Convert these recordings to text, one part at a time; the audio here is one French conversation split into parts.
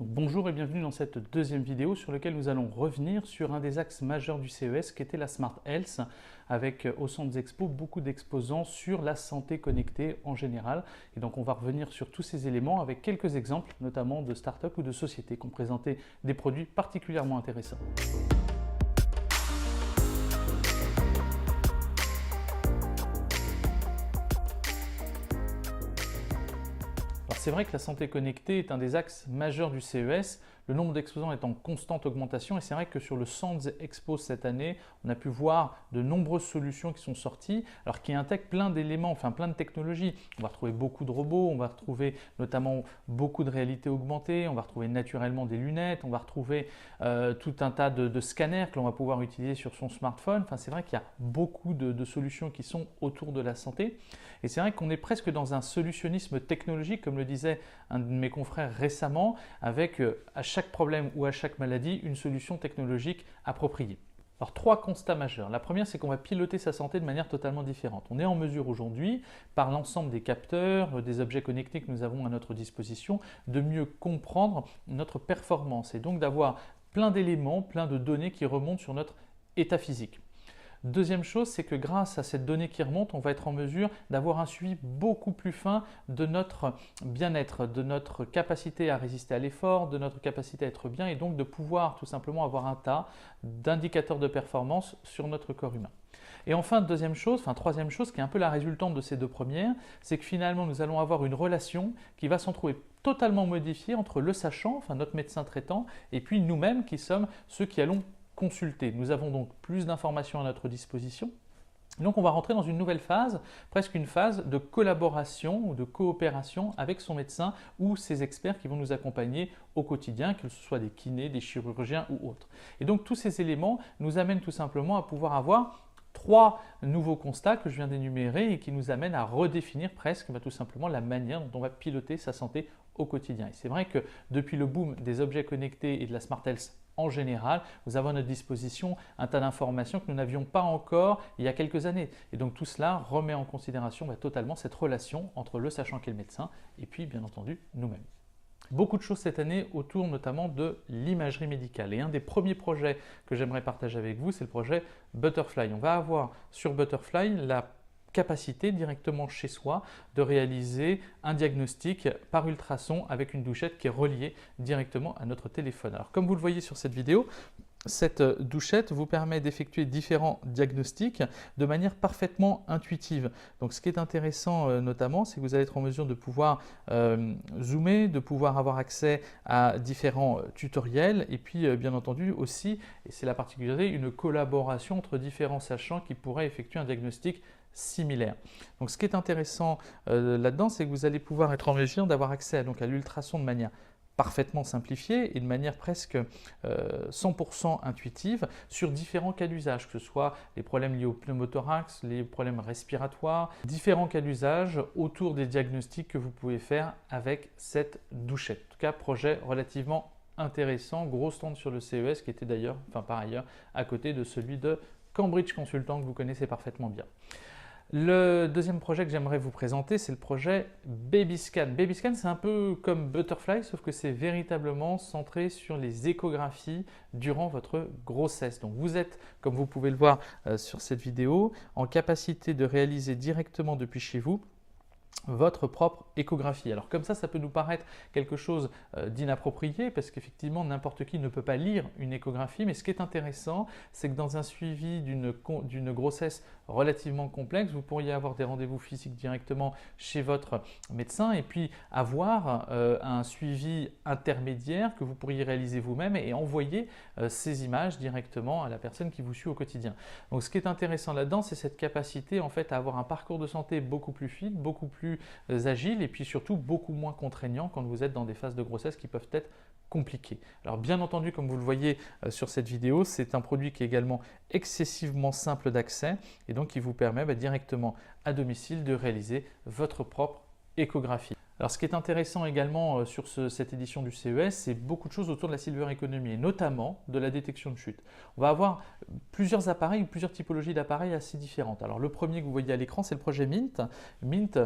Donc, bonjour et bienvenue dans cette deuxième vidéo sur laquelle nous allons revenir sur un des axes majeurs du CES qui était la Smart Health, avec au centre des expos beaucoup d'exposants sur la santé connectée en général. Et donc on va revenir sur tous ces éléments avec quelques exemples, notamment de startups ou de sociétés qui ont présenté des produits particulièrement intéressants. C'est vrai que la santé connectée est un des axes majeurs du CES. Le nombre d'exposants est en constante augmentation et c'est vrai que sur le Sands Expo cette année, on a pu voir de nombreuses solutions qui sont sorties, alors qui intègrent plein d'éléments, enfin plein de technologies. On va retrouver beaucoup de robots, on va retrouver notamment beaucoup de réalité augmentée, on va retrouver naturellement des lunettes, on va retrouver tout un tas de scanners que l'on va pouvoir utiliser sur son smartphone. Enfin, c'est vrai qu'il y a beaucoup de solutions qui sont autour de la santé. Et c'est vrai qu'on est presque dans un solutionnisme technologique, comme le disait un de mes confrères récemment, avec à chaque problème ou à chaque maladie, une solution technologique appropriée. Alors, trois constats majeurs. La première, c'est qu'on va piloter sa santé de manière totalement différente. On est en mesure aujourd'hui, par l'ensemble des capteurs, des objets connectés que nous avons à notre disposition, de mieux comprendre notre performance et donc d'avoir plein d'éléments, plein de données qui remontent sur notre état physique. Deuxième chose, c'est que grâce à cette donnée qui remonte, on va être en mesure d'avoir un suivi beaucoup plus fin de notre bien-être, de notre capacité à résister à l'effort, de notre capacité à être bien et donc de pouvoir tout simplement avoir un tas d'indicateurs de performance sur notre corps humain. Et enfin, troisième chose, qui est un peu la résultante de ces deux premières, c'est que finalement nous allons avoir une relation qui va s'en trouver totalement modifiée entre le sachant, enfin notre médecin traitant, et puis nous-mêmes qui sommes ceux qui allons consulter. Nous avons donc plus d'informations à notre disposition. Donc on va rentrer dans une nouvelle phase, presque une phase de collaboration ou de coopération avec son médecin ou ses experts qui vont nous accompagner au quotidien, que ce soit des kinés, des chirurgiens ou autres. Et donc tous ces éléments nous amènent tout simplement à pouvoir avoir trois nouveaux constats que je viens d'énumérer et qui nous amènent à redéfinir presque tout simplement la manière dont on va piloter sa santé au quotidien. Et c'est vrai que depuis le boom des objets connectés et de la Smart Health en général, nous avons à notre disposition un tas d'informations que nous n'avions pas encore il y a quelques années. Et donc tout cela remet en considération totalement cette relation entre le sachant qu'est le médecin et puis bien entendu nous-mêmes. Beaucoup de choses cette année autour notamment de l'imagerie médicale. Et un des premiers projets que j'aimerais partager avec vous, c'est le projet Butterfly. On va avoir sur Butterfly la capacité directement chez soi de réaliser un diagnostic par ultrason avec une douchette qui est reliée directement à notre téléphone. Alors comme vous le voyez sur cette vidéo, cette douchette vous permet d'effectuer différents diagnostics de manière parfaitement intuitive. Donc ce qui est intéressant notamment, c'est que vous allez être en mesure de pouvoir zoomer, de pouvoir avoir accès à différents tutoriels et puis bien entendu aussi, et c'est la particularité, une collaboration entre différents sachants qui pourraient effectuer un diagnostic similaire. Donc ce qui est intéressant là-dedans, c'est que vous allez pouvoir être en mesure d'avoir accès à l'ultrason de manière parfaitement simplifiée et de manière presque 100% intuitive sur différents cas d'usage, que ce soit les problèmes liés au pneumothorax, les problèmes respiratoires, différents cas d'usage autour des diagnostics que vous pouvez faire avec cette douchette. En tout cas, projet relativement intéressant, gros stand sur le CES qui était d'ailleurs, par ailleurs, à côté de celui de Cambridge Consultant que vous connaissez parfaitement bien. Le deuxième projet que j'aimerais vous présenter, c'est le projet Babyscan. Babyscan, c'est un peu comme Butterfly, sauf que c'est véritablement centré sur les échographies durant votre grossesse. Donc vous êtes, comme vous pouvez le voir sur cette vidéo, en capacité de réaliser directement depuis chez vous votre propre échographie. Alors comme ça peut nous paraître quelque chose d'inapproprié parce qu'effectivement n'importe qui ne peut pas lire une échographie, mais ce qui est intéressant, c'est que dans un suivi d'une grossesse relativement complexe, vous pourriez avoir des rendez-vous physiques directement chez votre médecin et puis avoir un suivi intermédiaire que vous pourriez réaliser vous-même et envoyer ces images directement à la personne qui vous suit au quotidien. Donc ce qui est intéressant là-dedans, c'est cette capacité en fait à avoir un parcours de santé beaucoup plus fluide, beaucoup plus agile et puis surtout beaucoup moins contraignant quand vous êtes dans des phases de grossesse qui peuvent être compliquées. Alors bien entendu, comme vous le voyez sur cette vidéo, c'est un produit qui est également excessivement simple d'accès et donc qui vous permet directement à domicile de réaliser votre propre échographie. Alors, ce qui est intéressant également sur cette édition du CES, c'est beaucoup de choses autour de la Silver Economy et notamment de la détection de chute. On va avoir plusieurs appareils ou plusieurs typologies d'appareils assez différentes. Alors, le premier que vous voyez à l'écran, c'est le projet Mint. Mint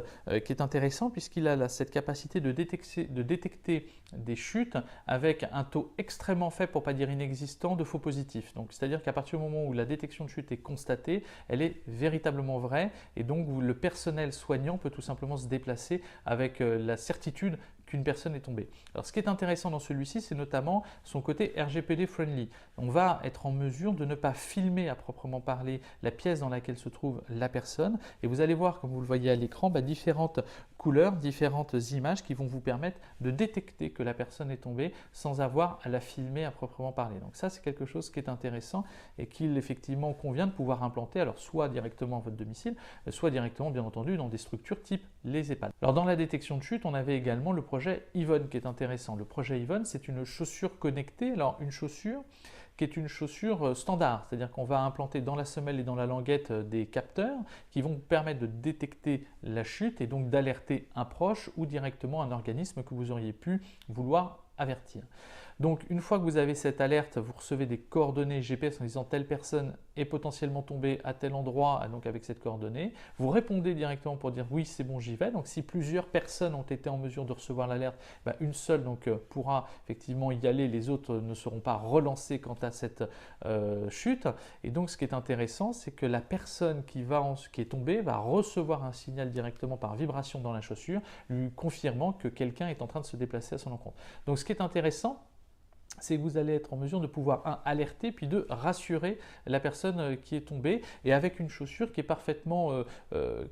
qui est intéressant puisqu'il a cette capacité de détecter des chutes avec un taux extrêmement faible, pour ne pas dire inexistant, de faux positifs. Donc, c'est-à-dire qu'à partir du moment où la détection de chute est constatée, elle est véritablement vraie et donc le personnel soignant peut tout simplement se déplacer avec la certitude qu'une personne est tombée. Alors, ce qui est intéressant dans celui-ci, c'est notamment son côté RGPD friendly. On va être en mesure de ne pas filmer à proprement parler la pièce dans laquelle se trouve la personne et vous allez voir, comme vous le voyez à l'écran, différentes couleurs, différentes images qui vont vous permettre de détecter que la personne est tombée sans avoir à la filmer à proprement parler. Donc ça, c'est quelque chose qui est intéressant et qu'il effectivement convient de pouvoir implanter, alors soit directement à votre domicile, soit directement bien entendu dans des structures type les EHPAD. Alors dans la détection de chute, on avait également le projet Yvonne qui est intéressant. Le projet Yvonne, c'est une chaussure connectée. Alors une chaussure qui est une chaussure standard, c'est-à-dire qu'on va implanter dans la semelle et dans la languette des capteurs qui vont vous permettre de détecter la chute et donc d'alerter un proche ou directement un organisme que vous auriez pu vouloir avertir. Donc une fois que vous avez cette alerte, vous recevez des coordonnées GPS en disant telle personne est potentiellement tombée à tel endroit, donc avec cette coordonnée. Vous répondez directement pour dire oui, c'est bon, j'y vais. Donc si plusieurs personnes ont été en mesure de recevoir l'alerte, une seule pourra effectivement y aller, les autres ne seront pas relancés quant à cette chute. Et donc ce qui est intéressant, c'est que la personne qui est tombée va recevoir un signal directement par vibration dans la chaussure, lui confirmant que quelqu'un est en train de se déplacer à son encontre. Donc ce qui est intéressant, c'est que vous allez être en mesure de pouvoir alerter puis de rassurer la personne qui est tombée et avec une chaussure qui est parfaitement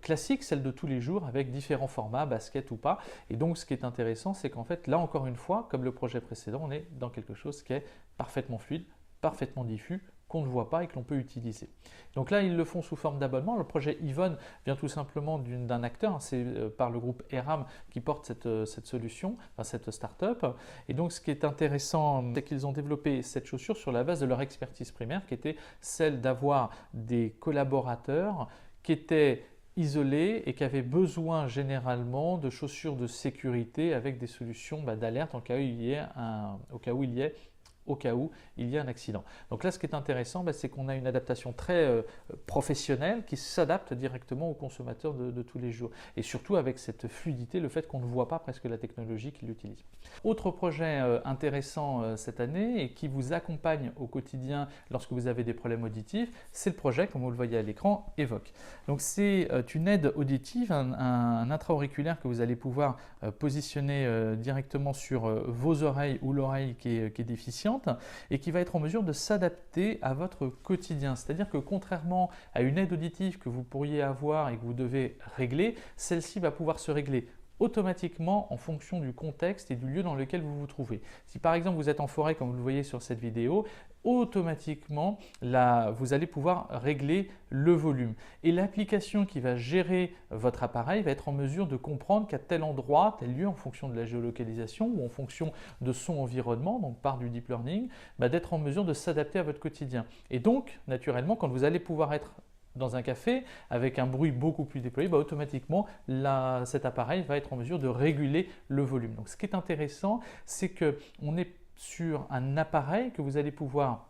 classique, celle de tous les jours avec différents formats, basket ou pas. Et donc ce qui est intéressant, c'est qu'en fait là encore une fois, comme le projet précédent, on est dans quelque chose qui est parfaitement fluide, parfaitement diffus, qu'on ne voit pas et que l'on peut utiliser. Donc là, ils le font sous forme d'abonnement. Le projet Yvonne vient tout simplement d'un acteur, c'est par le groupe ERAM qui porte cette solution, cette start-up. Et donc, ce qui est intéressant, c'est qu'ils ont développé cette chaussure sur la base de leur expertise primaire, qui était celle d'avoir des collaborateurs qui étaient isolés et qui avaient besoin généralement de chaussures de sécurité avec des solutions d'alerte au cas où il y a un accident. Donc là, ce qui est intéressant, c'est qu'on a une adaptation très professionnelle qui s'adapte directement aux consommateurs de tous les jours. Et surtout avec cette fluidité, le fait qu'on ne voit pas presque la technologie qu'il utilise. Autre projet intéressant cette année et qui vous accompagne au quotidien lorsque vous avez des problèmes auditifs, c'est le projet, comme vous le voyez à l'écran, Evoque. Donc c'est une aide auditive, un intra-auriculaire que vous allez pouvoir positionner directement sur vos oreilles ou l'oreille qui est déficiente et qui va être en mesure de s'adapter à votre quotidien. C'est-à-dire que contrairement à une aide auditive que vous pourriez avoir et que vous devez régler, celle-ci va pouvoir se régler automatiquement en fonction du contexte et du lieu dans lequel vous vous trouvez. Si par exemple vous êtes en forêt comme vous le voyez sur cette vidéo, automatiquement vous allez pouvoir régler le volume. Et l'application qui va gérer votre appareil va être en mesure de comprendre qu'à tel endroit, tel lieu, en fonction de la géolocalisation ou en fonction de son environnement, donc par du deep learning, d'être en mesure de s'adapter à votre quotidien. Et donc, naturellement, quand vous allez pouvoir être dans un café avec un bruit beaucoup plus déployé, automatiquement cet appareil va être en mesure de réguler le volume. Donc ce qui est intéressant, c'est qu'on est sur un appareil que vous allez pouvoir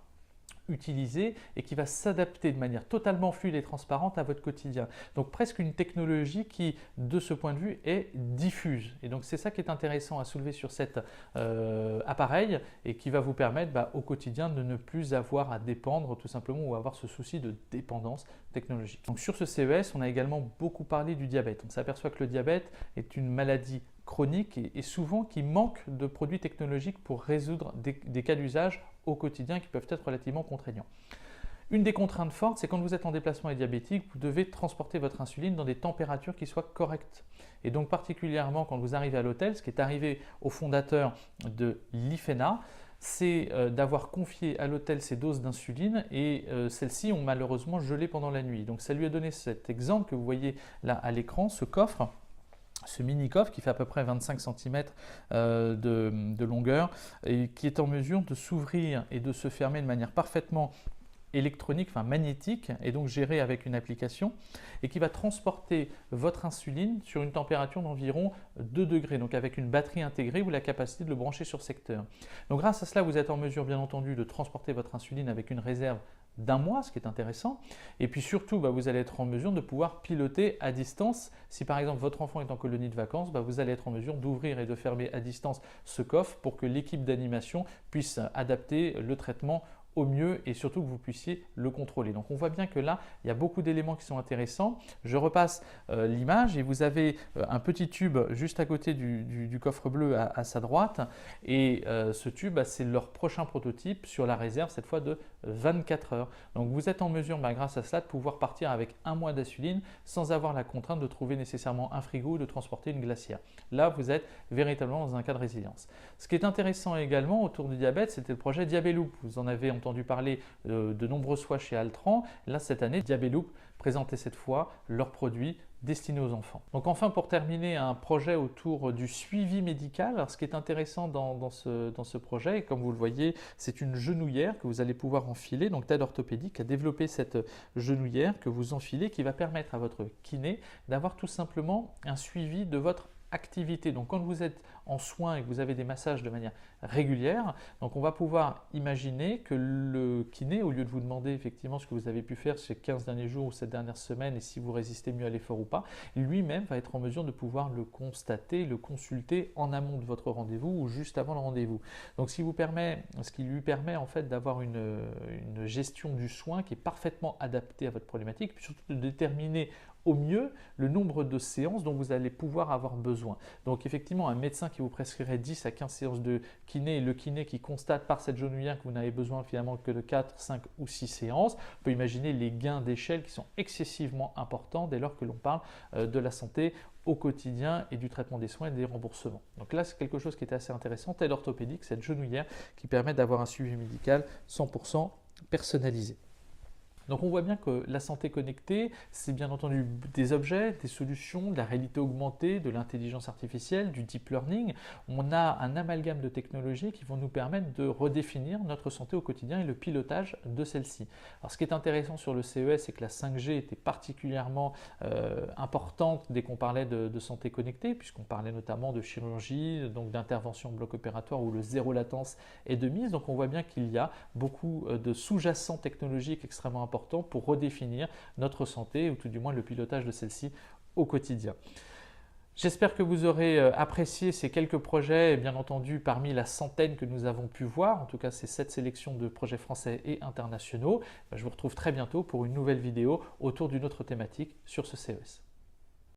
utiliser et qui va s'adapter de manière totalement fluide et transparente à votre quotidien. Donc presque une technologie qui, de ce point de vue, est diffuse. Et donc c'est ça qui est intéressant à soulever sur cet appareil et qui va vous permettre au quotidien de ne plus avoir à dépendre tout simplement ou avoir ce souci de dépendance technologique. Donc sur ce CES, on a également beaucoup parlé du diabète. On s'aperçoit que le diabète est une maladie chronique et souvent qui manque de produits technologiques pour résoudre des cas d'usage au quotidien qui peuvent être relativement contraignants. Une des contraintes fortes, c'est quand vous êtes en déplacement et diabétique, vous devez transporter votre insuline dans des températures qui soient correctes. Et donc particulièrement quand vous arrivez à l'hôtel, ce qui est arrivé au fondateur de l'IFENA, c'est d'avoir confié à l'hôtel ses doses d'insuline et celles-ci ont malheureusement gelé pendant la nuit. Donc ça lui a donné cet exemple que vous voyez là à l'écran, ce coffre. Ce mini coffre qui fait à peu près 25 cm de longueur et qui est en mesure de s'ouvrir et de se fermer de manière parfaitement électronique, enfin magnétique, et donc géré avec une application, et qui va transporter votre insuline sur une température d'environ 2 degrés, donc avec une batterie intégrée ou la capacité de le brancher sur secteur. Donc grâce à cela, vous êtes en mesure bien entendu de transporter votre insuline avec une réserve d'un mois, ce qui est intéressant. Et puis surtout, vous allez être en mesure de pouvoir piloter à distance. Si par exemple votre enfant est en colonie de vacances, vous allez être en mesure d'ouvrir et de fermer à distance ce coffre pour que l'équipe d'animation puisse adapter le traitement au mieux et surtout que vous puissiez le contrôler. Donc on voit bien que là, il y a beaucoup d'éléments qui sont intéressants. Je repasse l'image et vous avez un petit tube juste à côté du coffre bleu à sa droite et ce tube, c'est leur prochain prototype sur la réserve, cette fois de 24 heures. Donc vous êtes en mesure, grâce à cela, de pouvoir partir avec un mois d'insuline sans avoir la contrainte de trouver nécessairement un frigo ou de transporter une glacière. Là, vous êtes véritablement dans un cas de résilience. Ce qui est intéressant également autour du diabète, c'était le projet Diabeloop. Vous en avez entendu parler de nombreuses fois chez Altran. Là, cette année, Diabeloop présentait cette fois leurs produits destinés aux enfants. Donc enfin, pour terminer, un projet autour du suivi médical. Alors, ce qui est intéressant dans ce projet, comme vous le voyez, c'est une genouillère que vous allez pouvoir enfiler. Donc TED Orthopédique a développé cette genouillère que vous enfilez qui va permettre à votre kiné d'avoir tout simplement un suivi de votre activité. Donc quand vous êtes en soins et que vous avez des massages de manière régulière, donc on va pouvoir imaginer que le kiné, au lieu de vous demander effectivement ce que vous avez pu faire ces 15 derniers jours ou cette dernière semaine et si vous résistez mieux à l'effort ou pas, lui-même va être en mesure de pouvoir le constater, le consulter en amont de votre rendez-vous ou juste avant le rendez-vous. Donc ce qui lui permet en fait d'avoir une gestion du soin qui est parfaitement adaptée à votre problématique, puis surtout de déterminer au mieux le nombre de séances dont vous allez pouvoir avoir besoin. Donc effectivement, un médecin qui vous prescrirait 10 à 15 séances de kiné et le kiné qui constate par cette genouillère que vous n'avez besoin finalement que de 4, 5 ou 6 séances, on peut imaginer les gains d'échelle qui sont excessivement importants dès lors que l'on parle de la santé au quotidien et du traitement des soins et des remboursements. Donc là, c'est quelque chose qui est assez intéressant, TED Orthopédique, cette genouillère qui permet d'avoir un suivi médical 100% personnalisé. Donc on voit bien que la santé connectée, c'est bien entendu des objets, des solutions, de la réalité augmentée, de l'intelligence artificielle, du deep learning. On a un amalgame de technologies qui vont nous permettre de redéfinir notre santé au quotidien et le pilotage de celle-ci. Alors ce qui est intéressant sur le CES, c'est que la 5G était particulièrement importante dès qu'on parlait de santé connectée, puisqu'on parlait notamment de chirurgie, donc d'intervention en bloc opératoire où le zéro latence est de mise. Donc on voit bien qu'il y a beaucoup de sous-jacents technologiques extrêmement importants pour redéfinir notre santé ou tout du moins le pilotage de celle-ci au quotidien. J'espère que vous aurez apprécié ces quelques projets, et bien entendu parmi la centaine que nous avons pu voir, en tout cas c'est cette sélection de projets français et internationaux. Je vous retrouve très bientôt pour une nouvelle vidéo autour d'une autre thématique sur ce CES.